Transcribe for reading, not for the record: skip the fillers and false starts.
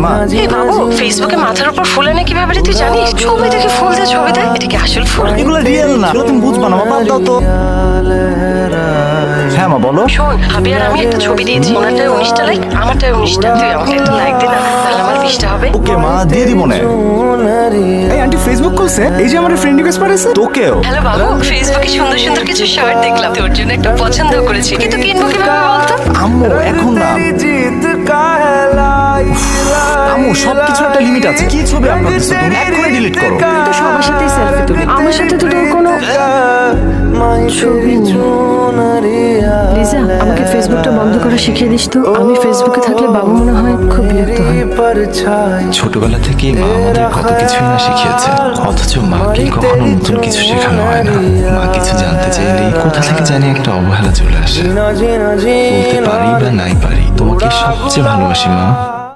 মা। এই বাবু, ফেসবুকে মাথার উপর ফুল আনে কিভাবে রে তুই জানিস? ছবি দেখে ফুল দিয়ে ছবি দেয়, এটা কি আসল ফুল? এগুলো রিয়েল না, এগুলো তুমি বুঝবা না মা, বাদ দাও তো। হ্যাঁ মা বলো। শোন, ভাবি আর আমি একটা ছবি দিয়েছি, ওনারটায় 19টা লাইক, আমারটায় 19টা। তুই আমাকে একটা লাইক দে না, তাহলে আমার 20টা হবে। ওকে মা, দিয়ে দিব না। এই আন্টি ফেসবুক খুলছে, এই যে আমার ফ্রেন্ড রিকোয়েস্ট পাঠাইছে। তোকেও। হ্যালো বাবু, ফেসবুকে সুন্দর সুন্দর কিছু শার্ট দেখলাম, তোর জন্য একটা পছন্দ করেছি, কিন্তু কিনবো কিভাবে বলতো? আম্মু এখন না। আম্মু সবকিছু একটা লিমিট আছে। কি ছবি আপলোড দিছো তুমি? এক্ষুনি ডিলিট করো। তো সবার সাথেই সেলফি তুলি, আমার সাথে তো তোর কোনো ছবি নেই। লিজা, আমাকে ফেসবুকটা বন্ধ করা শিখিয়ে দিস তো। আমি ফেসবুকে থাকলে বাবু মনে হয় খুব বিরক্ত হয়। ছোটবেলা থেকে মা আমাদের কত কিছুই না শিখিয়েছে, অথচ মাকে কখনো নতুন কিছু শেখানো হয় না। মা কিছু জানতে চাইলেই কোথা থেকে জানি একটা অবহেলা চলে আসে। বলতে পারি বা নাই পারি, তোমাকে সবচেয়ে ভালোবাসি মা।